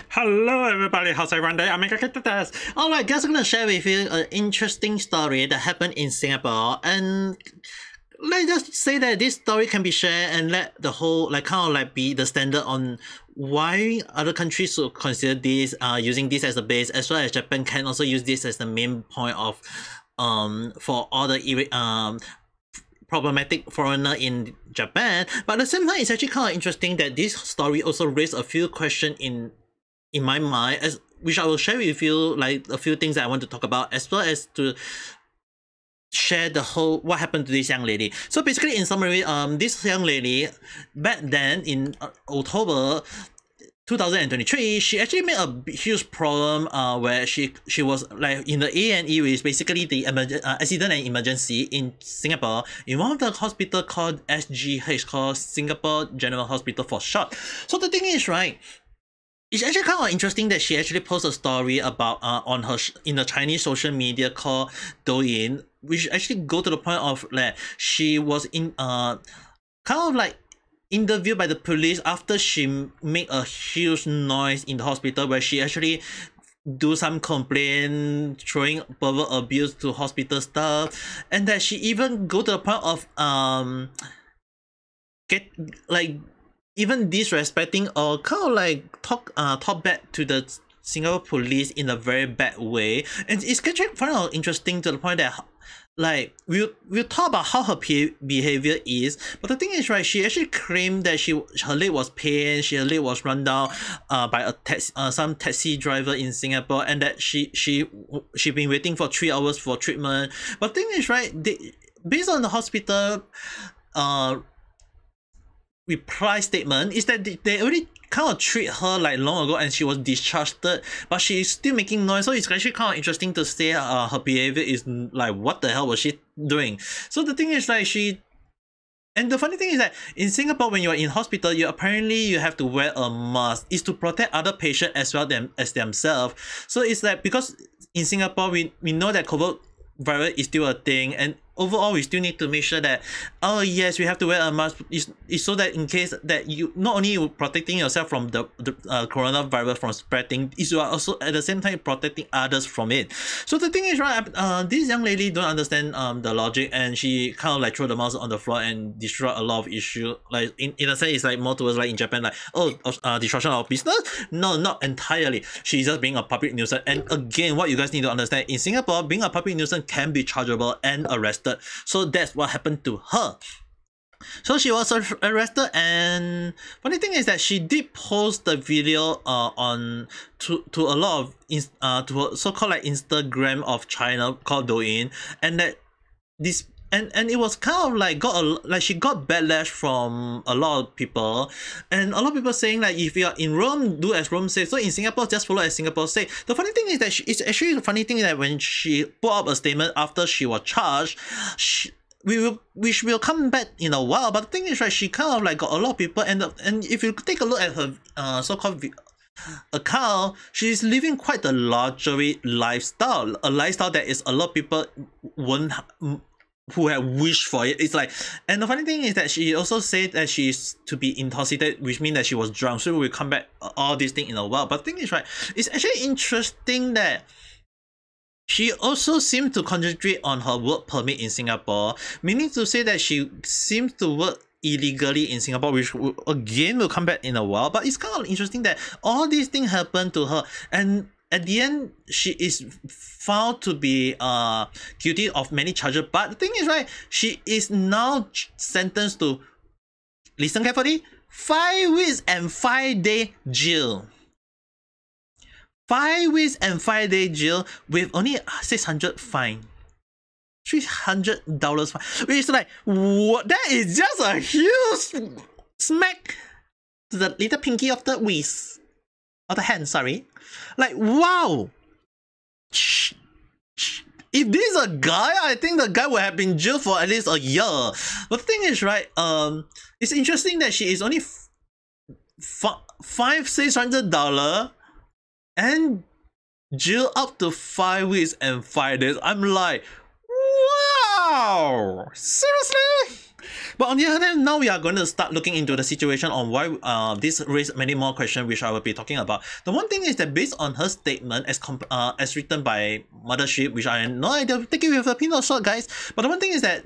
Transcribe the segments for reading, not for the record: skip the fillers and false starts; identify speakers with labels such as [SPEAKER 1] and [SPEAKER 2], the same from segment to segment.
[SPEAKER 1] Hello everybody, how's everyone doing? I'm Mika. Alright guys, I'm gonna share with you an interesting story that happened in Singapore, and let's just say that this story can be shared and let the whole be the standard on why other countries should consider this using this as a base, as well as Japan can also use this as the main point of for all the problematic foreigner in Japan. But at the same time, it's actually kind of interesting that this story also raised a few questions in my mind, as which I will share with you, like a few things that I want to talk about, as well as to share the whole what happened to this young lady. So basically, in summary, this young lady back then in October 2023, she actually made a huge problem where she was like in the A&E, which is basically the accident and emergency in Singapore, in one of the hospital called SGH, called Singapore General Hospital for short. So the thing is, right, it's actually kind of interesting that she actually posted a story about on her in the Chinese social media called Douyin, which actually go to the point of like she was in kind of like interviewed by the police after she made a huge noise in the hospital, where she actually do some complaint, throwing verbal abuse to hospital staff, and that she even go to the point of get like even disrespecting or kind of like talk back to the Singapore police in a very bad way. And it's actually kind of interesting to the point that like we'll talk about how her behavior is, but the thing is, right, she actually claimed that her leg was pain, her leg was run down by a some taxi driver in Singapore, and that she been waiting for 3 hours for treatment. But the thing is, right, based on the hospital reply statement, is that they already kind of treat her like long ago and she was discharged, but she's still making noise. So it's actually kind of interesting to say her behavior is like, what the hell was she doing? So the thing is, like, and the funny thing is that in Singapore, when you're in hospital, you have to wear a mask. It's to protect other patients as well as themselves. So it's like, because in Singapore we know that COVID virus is still a thing, and overall we still need to make sure that, oh yes, we have to wear a mask, is so that in case that you not only protecting yourself from the coronavirus from spreading, is you are also at the same time protecting others from it. So the thing is, right, this young lady don't understand the logic, and she kind of like throw the mouse on the floor and destroy a lot of issue. Like in a sense, it's like more towards like in Japan, like, oh, destruction of business. No, not entirely. She's just being a public nuisance. And again, what you guys need to understand, in Singapore, being a public nuisance can be chargeable and arrested. So that's what happened to her. So she was arrested, and funny thing is that she did post the video on to a lot of to a so-called like Instagram of China called Douyin, and that this and it was kind of like she got backlash from a lot of people, and a lot of people saying like, if you are in Rome, do as Rome says. So in Singapore, just follow as Singapore say. The funny thing is that it's actually the funny thing that when she put up a statement after she was charged, which will come back in a while. But the thing is, right, she kind of like got a lot of people, and if you take a look at her so-called account, she's living quite a luxury lifestyle, a lifestyle that is a lot of people won't who have wished for it. It's like, and the funny thing is that she also said that she's to be intoxicated, which means that she was drunk. So we'll come back all these things in a while. But the thing is, right, it's actually interesting that she also seemed to concentrate on her work permit in Singapore, meaning to say that she seems to work illegally in Singapore, which again will come back in a while. But it's kind of interesting that all these things happen to her, and at the end she is found to be guilty of many charges. But the thing is, right, she is now sentenced to, listen carefully, 5 weeks and 5 day jail. 5 weeks and 5 day jail with only 600 fine. $300 fine. Which is like, what? That is just a huge smack to the little pinky of the wrist. Of the hand, sorry. Like, wow. If this is a guy, I think the guy would have been jailed for at least a year. But the thing is, right, it's interesting that she is only $600 and jail up to 5 weeks and 5 days. I'm like, Wow! Seriously? But on the other hand, now we are going to start looking into the situation on why this raised many more questions, which I will be talking about. The one thing is that based on her statement as written by Mothership, which I have no idea, take it with a pin of salt, guys. But the one thing is that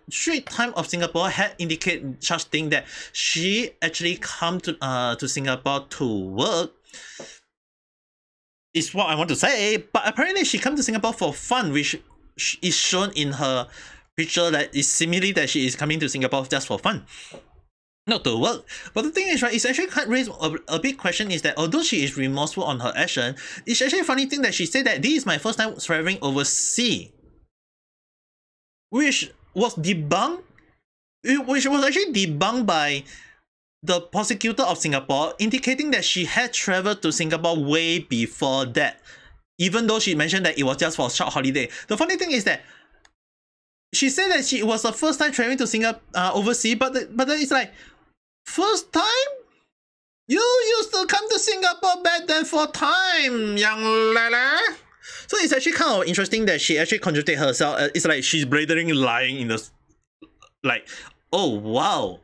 [SPEAKER 1] Straits Times of Singapore had indicated such thing that she actually come to Singapore to work. Is what I want to say, but apparently she come to Singapore for fun, which is shown in her picture that is seemingly that she is coming to Singapore just for fun, not to work. But the thing is, right, it's actually quite raised a big question is that although she is remorseful on her action, it's actually a funny thing that she said that this is my first time traveling overseas, which was debunked, which was actually debunked by the prosecutor of Singapore, indicating that she had traveled to Singapore way before that, even though she mentioned that it was just for a short holiday. The funny thing is that she said that she was the first time traveling to Singapore overseas, but then it's like, first time? You used to come to Singapore back then for time, young lala. So it's actually kind of interesting that she actually contradicted herself. It's like she's blatantly lying in the, like, oh wow.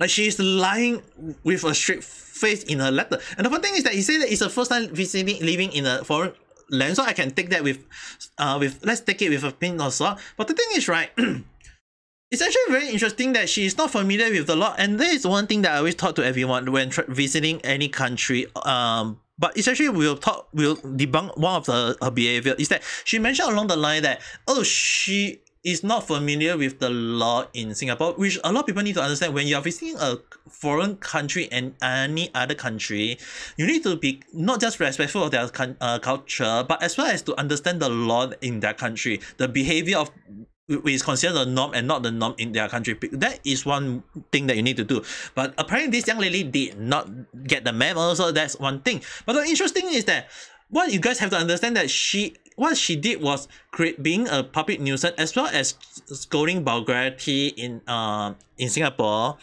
[SPEAKER 1] Like she's lying with a straight face in her letter. And the one thing is that he said that it's the first time living in a foreign land. So I can take that with let's take it with a pin of salt. But the thing is, right, it's actually very interesting that she is not familiar with the law. And there is one thing that I always talk to everyone when visiting any country. But it's actually we'll debunk one of her behavior is that she mentioned along the line that, oh, she is not familiar with the law in Singapore, which a lot of people need to understand. When you are visiting a foreign country and any other country, you need to be not just respectful of their culture, but as well as to understand the law in their country, the behavior of which is considered the norm and not the norm in their country. That is one thing that you need to do. But apparently this young lady did not get the memo, so that's one thing. But the interesting is that what you guys have to understand that what she did was being a public nuisance as well as scolding vulgarity in Singapore,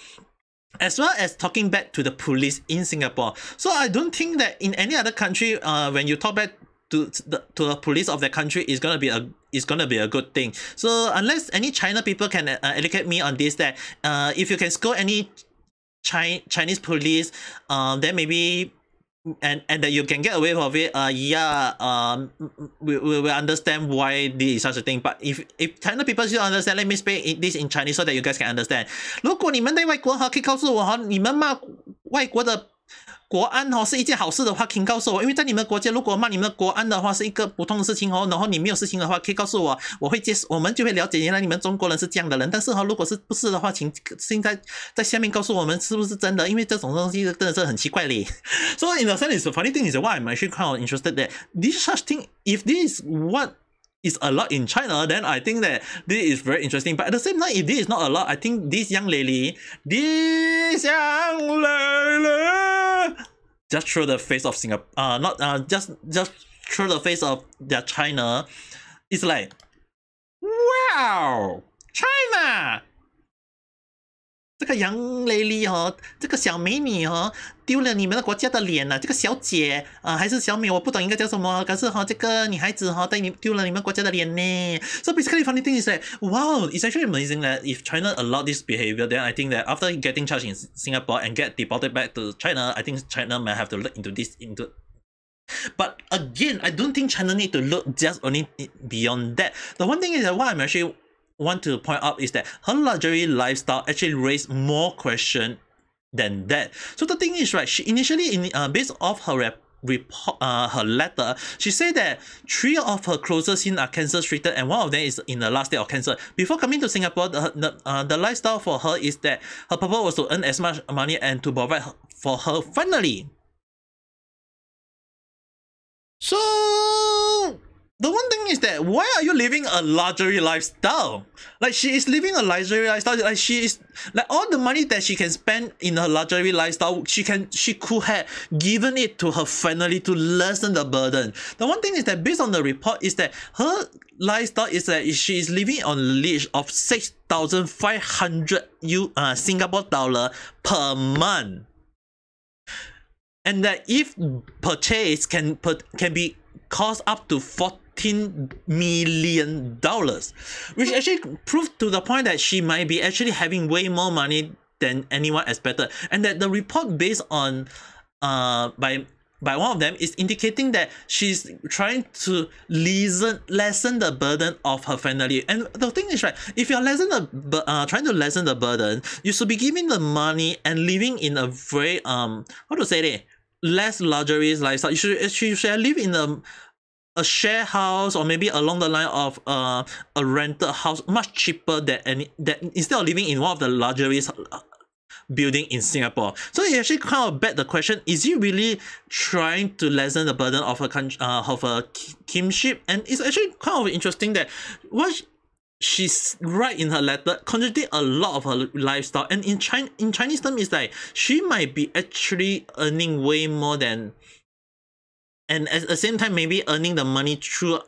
[SPEAKER 1] as well as talking back to the police in Singapore. So I don't think that in any other country, when you talk back to the police of the country, is gonna be a good thing. So unless any China people can educate me on this, that if you can scold any Chinese police, then maybe. And that you can get away with it, we will understand why this is such a thing. But if China people still understand, let me speak this in Chinese so that you guys can understand. 如果你们在外国可以告诉我你们骂外国的国安是一件好事的话，请告诉我，因为在你们国家如果骂你们的国安的话是一个普通的事情然后你没有事情的话可以告诉我，我们就会了解原来你们中国人是这样的人。但是如果是不是的话，请现在在下面告诉我们是不是真的，因为这种东西真的是很奇怪哩。So in a sense, the funny thing is why I'm actually kind of interested that this such thing, if this is what is a lot in China, then I think that this is very interesting. But at the same time, if this is not a lot, I think this young lady, just throw the face of Singapore, just throw the face of their China. It's like, wow, China. 这个杨 lady 这个小美女丢了你们的国家的脸了。这个小姐还是小美，我不懂应该叫什么。可是这个女孩子丢了你们国家的脸呢。So basically, funny thing is that wow, it's actually amazing that if China allowed this behavior, then I think that after getting charged in Singapore and get deported back to China, I think China might have to look into this But again, I don't think China need to look just only beyond that. The one thing is that what I'm actually want to point out is that her luxury lifestyle actually raised more questions than that. So the thing is, right, she initially based off her report, her letter, she said that 3 of her closest sins are cancer treated and 1 of them is in the last stage of cancer. Before coming to Singapore, the lifestyle for her is that her purpose was to earn as much money and to provide for her family. So the one thing is that why are you living a luxury lifestyle? Like she is living a luxury lifestyle. Like she is like all the money that she can spend in her luxury lifestyle, she could have given it to her family to lessen the burden. The one thing is that based on the report is that her lifestyle is that she is living on a leash of 6,500 Singapore dollar per month, and that if purchase can be cost up to $15 million, which actually proved to the point that she might be actually having way more money than anyone expected, and that the report based on by one of them is indicating that she's trying to lessen the burden of her family. And the thing is, right, if you're trying to lessen the burden, you should be giving the money and living in a very how to say it, less luxurious lifestyle. You should live in a share house, or maybe along the line of a rented house, much cheaper than instead of living in one of the luxurious building in Singapore. So it actually kind of beg the question: is he really trying to lessen the burden of her kinship? And it's actually kind of interesting that what she's right in her letter contradict a lot of her lifestyle. And in Chinese term, it's like she might be actually earning way more than, and at the same time maybe earning the money through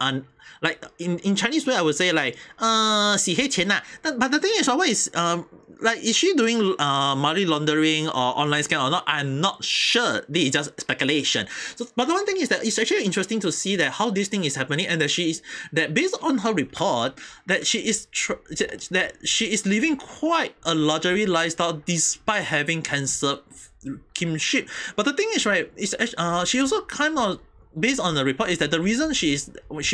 [SPEAKER 1] like in Chinese way I would say like 洗黑钱啦. But the thing is, what is like, is she doing money laundering or online scam or not? I'm not sure. This is just speculation. So, but the one thing is that it's actually interesting to see that how this thing is happening, and that based on her report that she is living quite a luxury lifestyle despite having cancer kinship. But the thing is, right, it's she also kind of, based on the report, is that the reason she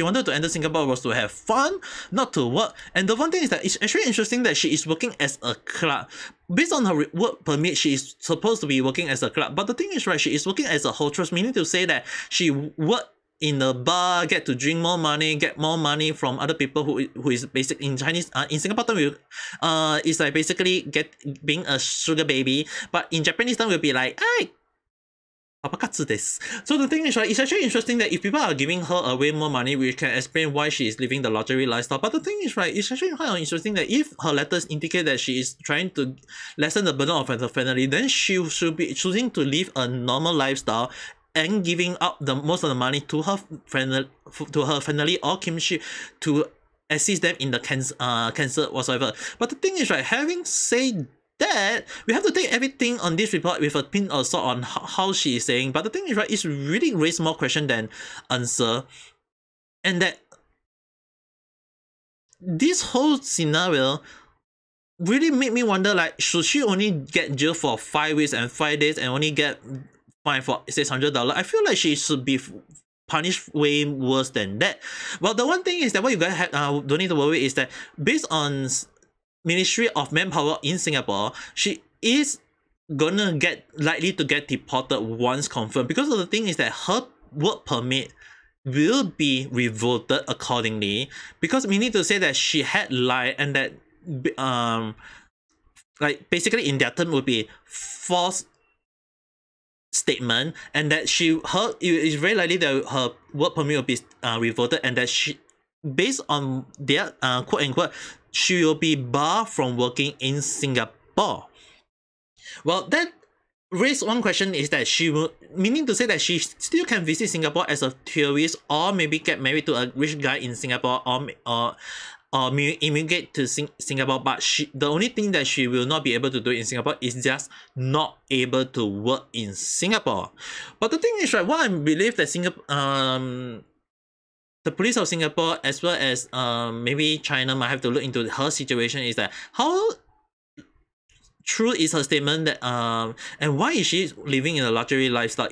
[SPEAKER 1] wanted to enter Singapore was to have fun, not to work. And the one thing is that it's actually interesting that she is working as a clerk. Based on her work permit, she is supposed to be working as a clerk. But the thing is, right, she is working as a waitress, meaning to say that she worked in a bar, get to drink more money, get more money from other people who is basic in Chinese in Singapore term is like basically being a sugar baby, but in Japanese term will be like, hey, so the thing is, right, it's actually interesting that if people are giving her away more money, we can explain why she is living the luxury lifestyle. But the thing is, right, it's actually kind of interesting that if her letters indicate that she is trying to lessen the burden of her family, then she should be choosing to live a normal lifestyle and giving up the most of the money to her family or kinship to assist them in the cancer whatsoever. But the thing is, right, having said that, we have to take everything on this report with a pin of salt on how she is saying. But the thing is, right, it's really raised more question than answer, and that this whole scenario really made me wonder, like, should she only get jail for 5 weeks and 5 days and only get fined for $600? I feel like she should be punished way worse than that. Well, the one thing is that what you guys don't need to worry is that based on Ministry of Manpower in Singapore, she is gonna likely to get deported once confirmed, because of the thing is that her work permit will be revoked accordingly, because we need to say that she had lied, and that like basically in their term would be false statement, and that it is very likely that her work permit will be revoked, and that she, based on their quote unquote, she will be barred from working in Singapore. Well, that raised one question, is that she will, meaning to say that she still can visit Singapore as a tourist, or maybe get married to a rich guy in Singapore, or immigrate to Singapore, but the only thing that she will not be able to do in Singapore is just not able to work in Singapore. But the thing is, right, what I believe that the police of Singapore, as well as maybe China, might have to look into her situation, is that how true is her statement that and why is she living in a luxury lifestyle?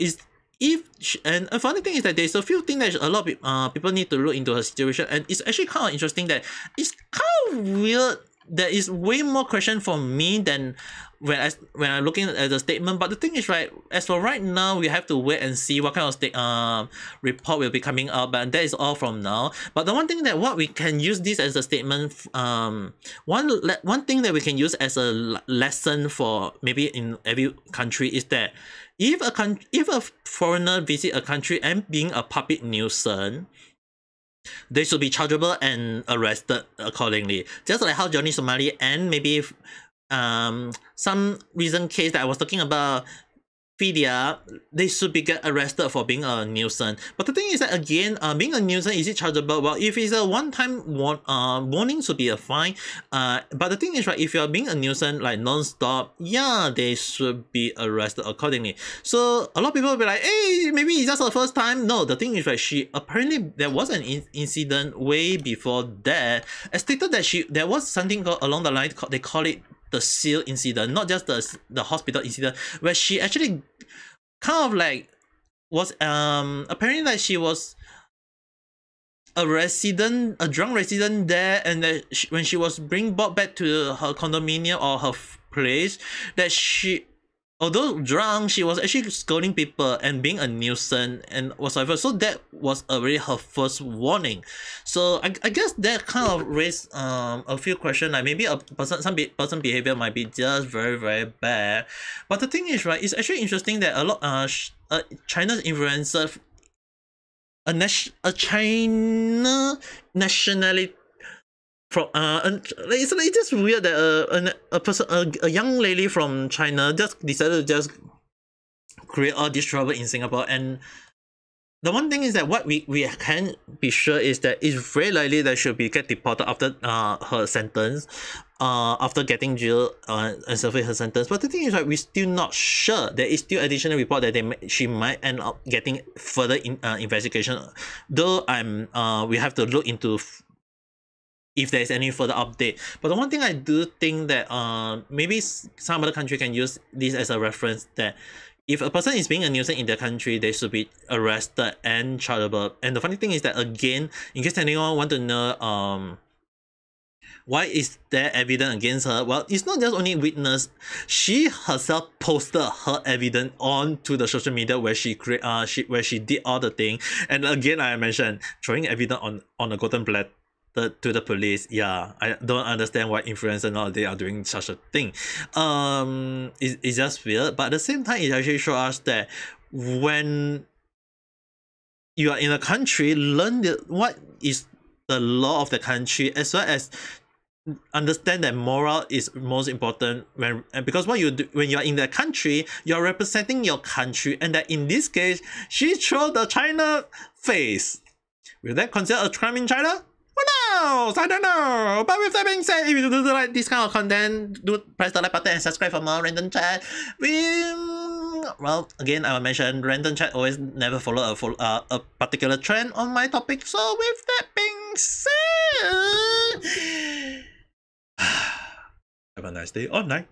[SPEAKER 1] And a funny thing is that there's a few things that a lot of people need to look into her situation, and it's actually kind of interesting that it's kind of weird. There is way more question for me than when I'm looking at the statement. But the thing is, right, as for right now, we have to wait and see what kind of report will be coming out. But that is all from now. But the one thing that what we can use this as a statement, one thing that we can use as a lesson for maybe in every country is that if a foreigner visit a country and being a public nuisance, they should be chargeable and arrested accordingly. Just like how Johnny Somali and maybe some recent case that I was talking about Feizi, they should be get arrested for being a nuisance. But the thing is that again, being a nuisance, is it chargeable? Well, if it's a one-time warning, should be a fine. But the thing is, right, if you're being a nuisance like non-stop, yeah, they should be arrested accordingly. So a lot of people will be like, hey, maybe it's just the first time. No, the thing is, right, she apparently there was an incident way before that. As stated that there was something along the line, they call it the seal incident, not just the hospital incident, where she actually kind of like was apparently like she was a drunk resident there, and that when she was being brought back to her condominium or her place, that she, although drunk, she was actually scolding people and being a nuisance and whatsoever. So that was already her first warning. So I guess that kind of raised a few questions, like maybe some person behavior might be just very, very bad. But the thing is, right, it's actually interesting that a lot China's influencer, a China nationality from it's just weird that a young lady from China just decided to just create all this trouble in Singapore. And the one thing is that what we can be sure is that it's very likely that she'll be get deported after her sentence, after getting jail and serving her sentence. But the thing is, right, we're still not sure. There is still additional report that she might end up getting further investigation. Though we have to look into if there is any further update. But the one thing I do think that maybe some other country can use this as a reference, that if a person is being a nuisance in their country, they should be arrested and chargeable. And the funny thing is that, again, in case anyone want to know why is there evidence against her, well, it's not just only witness. She herself posted her evidence onto the social media where she did all the thing. And again, I mentioned throwing evidence on a golden platter to the police. Yeah, I don't understand why influencers nowadays are doing such a thing. It's just weird. But at the same time, it actually shows us that when you are in a country, learn what is the law of the country, as well as understand that moral is most important because what you do when you're in the country, you're representing your country, and that in this case, she showed the China face. Will that consider a crime in China? Who knows? I don't know. But with that being said, if you do like this kind of content, do press the like button and subscribe for more random chat. Well, again, I will mention random chat always never follow a particular trend on my topic. So with that being said, have a nice day or night.